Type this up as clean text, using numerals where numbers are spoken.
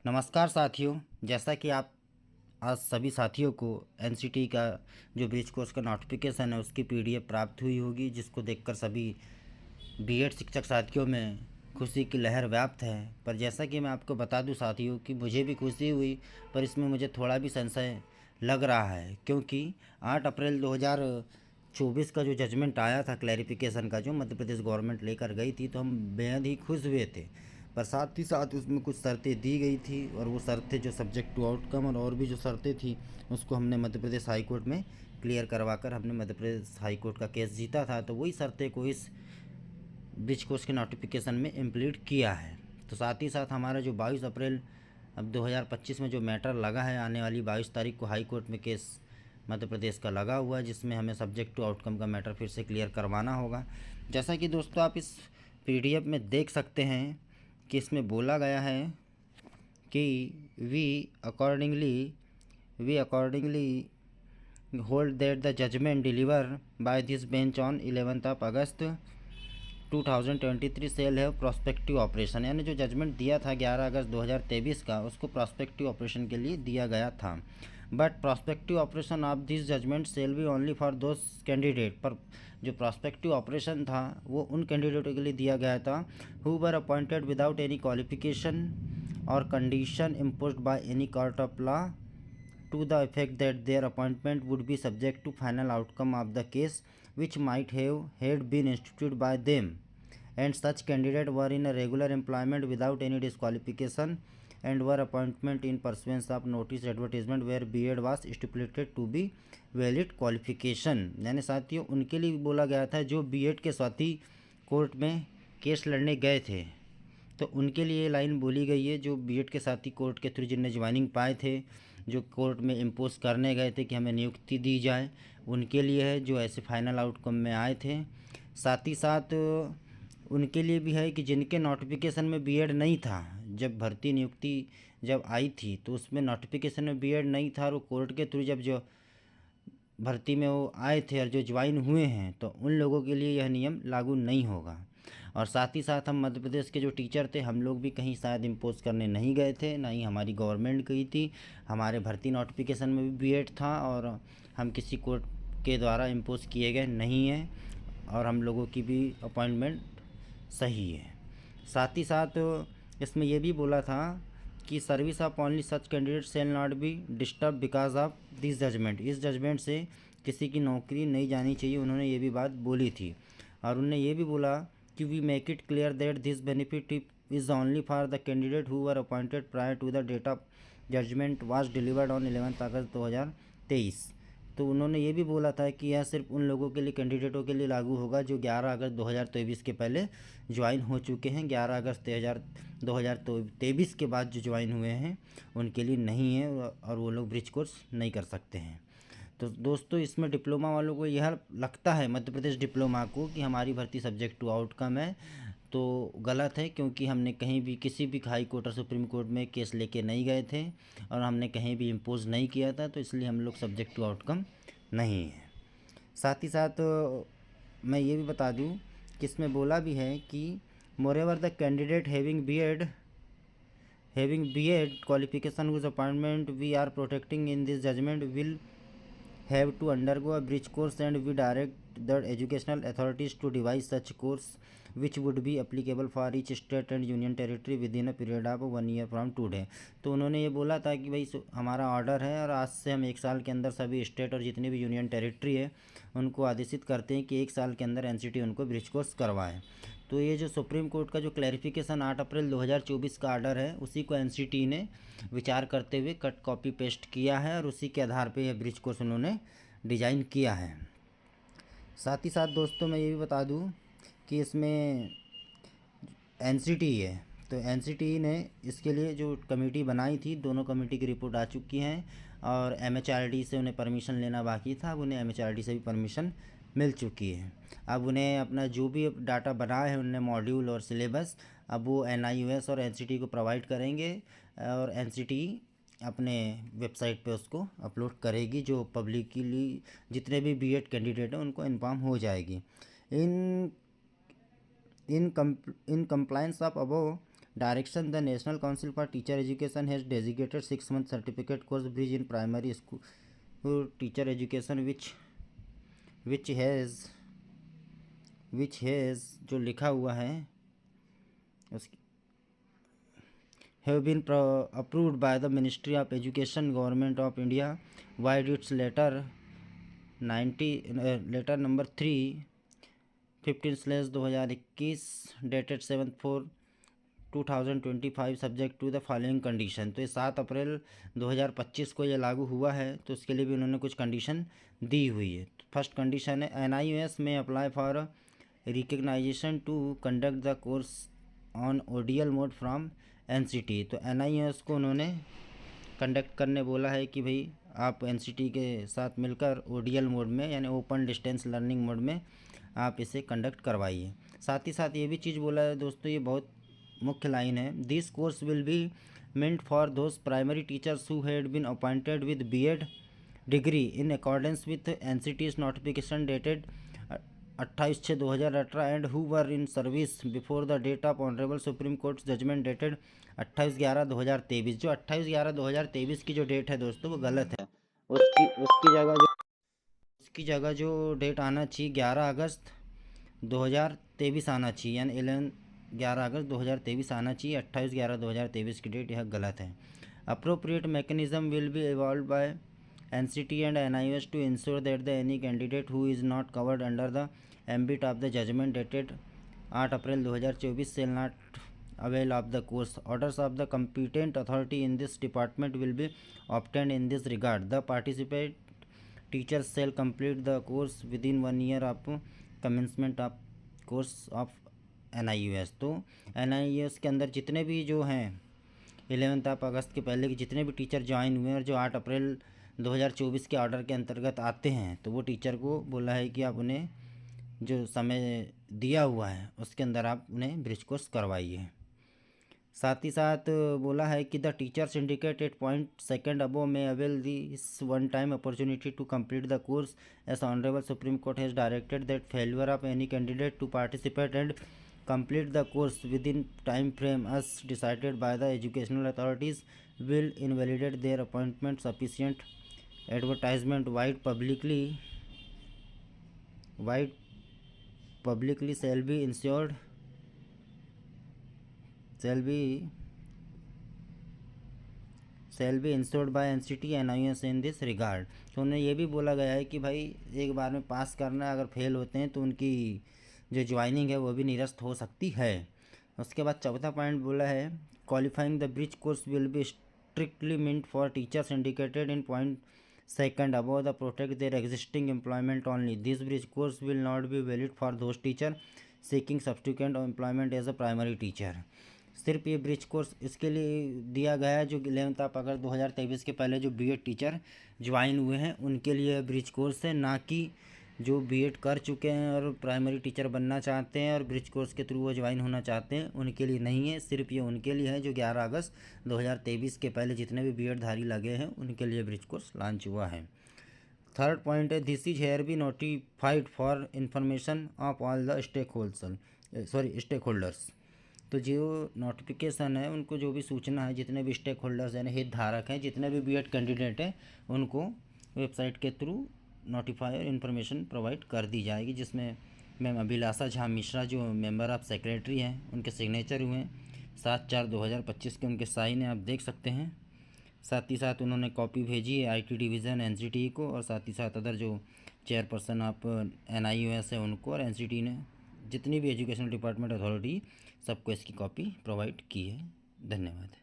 नमस्कार साथियों। जैसा कि आप आज सभी साथियों को एनसीटी का जो ब्रिज कोर्स का नोटिफिकेशन है उसकी पीडीएफ प्राप्त हुई होगी, जिसको देखकर सभी बीएड शिक्षक साथियों में खुशी की लहर व्याप्त है। पर जैसा कि मैं आपको बता दूं साथियों कि मुझे भी खुशी हुई, पर इसमें मुझे थोड़ा भी संशय लग रहा है, क्योंकि 8 अप्रैल 2024 का जो जजमेंट आया था क्लैरिफिकेशन का, जो मध्य प्रदेश गवर्नमेंट लेकर गई थी, तो हम बेहद ही खुश हुए थे। पर साथ ही साथ उसमें कुछ शर्तें दी गई थी, और वो शर्तें जो सब्जेक्ट टू आउटकम और भी जो शर्तें थी उसको हमने मध्य प्रदेश हाई कोर्ट में क्लियर करवाकर हमने मध्य प्रदेश हाई कोर्ट का केस जीता था। तो वही शर्तें को इस ब्रिज कोर्स के नोटिफिकेशन में इम्प्लीट किया है। तो साथ ही साथ हमारा जो 22 अप्रैल अब 2025 में जो मैटर लगा है, आने वाली 22 तारीख को हाई कोर्ट में केस मध्य प्रदेश का लगा हुआ है, जिसमें हमें सब्जेक्ट टू आउटकम का मैटर फिर से क्लियर करवाना होगा। जैसा कि दोस्तों आप इस पीडीएफ में देख सकते हैं कि इसमें बोला गया है कि we accordingly hold that the judgment delivered by this bench on 11 August 2023 shall है प्रोस्पेक्टिव ऑपरेशन, यानी जो जजमेंट दिया था 11 अगस्त 2023 का, उसको प्रोस्पेक्टिव ऑपरेशन के लिए दिया गया था। But prospective operation of this judgment shall be only for those candidate, पर जो प्रोस्पेक्टिव ऑपरेशन था वो उन कैंडिडेटों के लिए दिया गया था who were appointed without any qualification और condition imposed by any court of law to the effect that their appointment would be subject to final outcome of the case which might have had been instituted by them, and such candidate were in a regular employment without any disqualification and were appointment in pursuance of notice advertisement where B.Ed was stipulated to be valid qualification। यानी साथियों उनके लिए बोला गया था जो B.Ed के साथ ही कोर्ट में केस लड़ने गए थे, तो उनके लिए लाइन बोली गई है जो बीएड के साथ ही कोर्ट के थ्रू जिनने ज्वाइनिंग पाए थे, जो कोर्ट में इम्पोज करने गए थे कि हमें नियुक्ति दी जाए, उनके लिए है जो ऐसे फाइनल आउटकम में आए थे। साथ ही साथ उनके लिए भी है कि जिनके नोटिफिकेशन में बीएड नहीं था, जब भर्ती नियुक्ति जब आई थी तो उसमें नोटिफिकेशन में बीएड नहीं था, और वो कोर्ट के थ्रू जब जो भर्ती में वो आए थे और जो ज्वाइन हुए हैं, तो उन लोगों के लिए यह नियम लागू नहीं होगा। और साथ ही साथ हम मध्य प्रदेश के जो टीचर थे, हम लोग भी कहीं शायद इम्पोज करने नहीं गए थे, ना ही हमारी गवर्नमेंट गई थी। हमारे भर्ती नोटिफिकेशन में भी बीएड था, और हम किसी कोर्ट के द्वारा इम्पोज किए गए नहीं हैं, और हम लोगों की भी अपॉइंटमेंट सही है। साथ ही साथ इसमें यह भी बोला था कि service of only such candidate shall not be disturb because of this judgment, इस जजमेंट से किसी की नौकरी नहीं जानी चाहिए, उन्होंने ये भी बात बोली थी। और उन्होंने ये भी बोला कि we make it clear that this benefit is only for the candidate who were appointed prior to the date of judgment was delivered on 11 August 2023। तो उन्होंने ये भी बोला था कि यह सिर्फ उन लोगों के लिए, कैंडिडेटों के लिए लागू होगा जो 11 अगस्त 2023 के पहले ज्वाइन हो चुके हैं। 11 अगस्त 2023 के बाद जो ज्वाइन हुए हैं उनके लिए नहीं है, और वो लोग ब्रिज कोर्स नहीं कर सकते हैं। तो दोस्तों इसमें डिप्लोमा वालों को यह लगता है, मध्य प्रदेश डिप्लोमा को, कि हमारी भर्ती सब्जेक्ट टू आउटकम है, तो गलत है, क्योंकि हमने कहीं भी किसी भी हाई कोर्ट और सुप्रीम कोर्ट में केस लेके नहीं गए थे, और हमने कहीं भी इम्पोज नहीं किया था, तो इसलिए हम लोग सब्जेक्ट टू आउटकम नहीं है। साथ ही साथ मैं ये भी बता दूं कि इसमें बोला भी है कि moreover the candidate having BEd qualification whose appointment we are protecting in this judgment will have to undergo a bridge course, and we direct the educational authorities to devise such course which would be applicable for each state and union territory within a period of 1 year from today। तो उन्होंने ये बोला था कि भाई हमारा order है, और आज से हम 1 साल के अंदर सभी स्टेट और जितनी भी यूनियन टेरिटरी है उनको आदेशित करते हैं कि 1 साल के अंदर एनसीटी उनको ब्रिज कोर्स करवाए। तो ये जो सुप्रीम कोर्ट का जो क्लैरिफिकेशन 8 अप्रैल 2024 का ऑर्डर है, उसी को एनसीटी ने विचार करते हुए कट कॉपी पेस्ट किया है, और उसी के आधार पे यह ब्रिज कोर्स उन्होंने डिज़ाइन किया है। साथ ही साथ दोस्तों मैं ये भी बता दूं कि इसमें एनसीटी है, तो एनसीटी ने इसके लिए जो कमेटी बनाई थी, दोनों कमेटी की रिपोर्ट आ चुकी हैं, और एमएचआरडी से उन्हें परमिशन लेना बाकी था, अब उन्हें एमएचआरडी से भी परमिशन मिल चुकी है। अब उन्हें अपना जो भी डाटा बना है, उन्हें मॉड्यूल और सिलेबस, अब वो एनआईओएस और एनसीटी को प्रोवाइड करेंगे, और एनसीटी अपने वेबसाइट पे उसको अपलोड करेगी, जो पब्लिकली जितने भी बीएड कैंडिडेट हैं उनको इन्फॉर्म हो जाएगी। In in compliance of above direction the national council for teacher education has designated 6 month certificate course bridge in primary school teacher education which has जो लिखा हुआ है उसकी have been approved by the Ministry of Education, Government of India, via its letter number 3 15/2021 dated 7/4/2025 subject to the following condition. तो ये 7 अप्रैल 2025 को ये लागू हुआ है, तो उसके लिए भी उन्होंने कुछ कंडीशन दी हुई है। फर्स्ट कंडीशन है NIOS में apply for recognition to conduct the course on ODL mode from NCT। तो NIOS को उन्होंने कंडक्ट करने बोला है कि भाई आप NCT के साथ मिलकर ODL मोड में यानी ओपन डिस्टेंस लर्निंग मोड में आप इसे कंडक्ट करवाइए। साथ ही साथ ये भी चीज़ बोला है दोस्तों, ये बहुत मुख्य लाइन है, this course will be meant for those primary teachers who had been appointed with BEd degree in accordance with NCT's notification dated 28/6/2018 and who were in service before the date of honourable Supreme Court judgment dated 28/11/2023। जो 28/11/2023 की जो date है दोस्तों वो गलत है। उसकी जगह जो डेट आना चाहिए 11 अगस्त 2023 आना चाहिए, यानी 11 अगस्त 2023 आना चाहिए। 28/11/2023 की डेट यह गलत है। Appropriate mechanism will be evolve bye NCT and NIOS to ensure that any candidate who is not covered under the ambit of the judgment dated 8 April 2024 shall not avail of the course. Orders of the competent authority in this department will be obtained in this regard. The participant teachers shall complete the course within 1 year of commencement of course of NIOS। तो NIOS के अंदर जितने भी जो हैं 11 अगस्त के पहले के जितने भी टीचर ज्वाइन हुए और जो 8 अप्रैल 2024 के ऑर्डर के अंतर्गत आते हैं, तो वो टीचर को बोला है कि आप उन्हें जो समय दिया हुआ है उसके अंदर आप उन्हें ब्रिज कोर्स करवाइए। साथ ही साथ बोला है कि the teachers indicate at point second above may avail this one time opportunity to complete the course as honourable Supreme Court has directed that failure of any candidate to participate and complete the course within time frame as decided by the educational authorities will invalidate their appointment. Sufficient advertisement wide publicly shall be ensured by NCT and NIOS in this regard। तो उन्हें ये भी बोला गया है कि भाई एक बार में पास करना है, अगर फेल होते हैं तो उनकी जो ज्वाइनिंग है वो भी निरस्त हो सकती है। उसके बाद चौथा पॉइंट बोला है qualifying the bridge course will be strictly meant for teachers indicated in point second above the protect their existing employment only. This bridge course will not be valid for those teacher seeking subsequent employment as a primary teacher. सिर्फ ये bridge course इसके लिए दिया गया है जो 11 August 2023 के पहले जो BEd टीचर ज्वाइन हुए हैं उनके लिए ब्रिज कोर्स है, ना कि जो BEd कर चुके हैं और प्राइमरी टीचर बनना चाहते हैं और ब्रिज कोर्स के थ्रू वो ज्वाइन होना चाहते हैं उनके लिए नहीं है। सिर्फ ये उनके लिए है जो 11 अगस्त 2023 के पहले जितने भी BEd धारी लगे हैं उनके लिए ब्रिज कोर्स लॉन्च हुआ है। थर्ड पॉइंट है this is hereby notified for information of all the stakeholders. तो जो नोटिफिकेशन है उनको जो भी सूचना है जितने भी स्टेक होल्डर्स यानी हितधारक हैं जितने भी BEd कैंडिडेट हैं उनको वेबसाइट के थ्रू नोटिफाई और इन्फॉर्मेशन प्रोवाइड कर दी जाएगी, जिसमें मैम अभिलाषा झा मिश्रा जो मेंबर ऑफ सेक्रेटरी हैं उनके सिग्नेचर हुए हैं 7/4/2025 के उनके साइन है, आप देख सकते हैं। साथ ही साथ उन्होंने कॉपी भेजी है IT डिवीज़न NCT को और साथ ही साथ अदर जो चेयरपर्सन ऑफ NIOS है उनको, और NCT ने जितनी भी एजुकेशनल डिपार्टमेंट अथॉरिटी सबको इसकी कॉपी प्रोवाइड की है। धन्यवाद।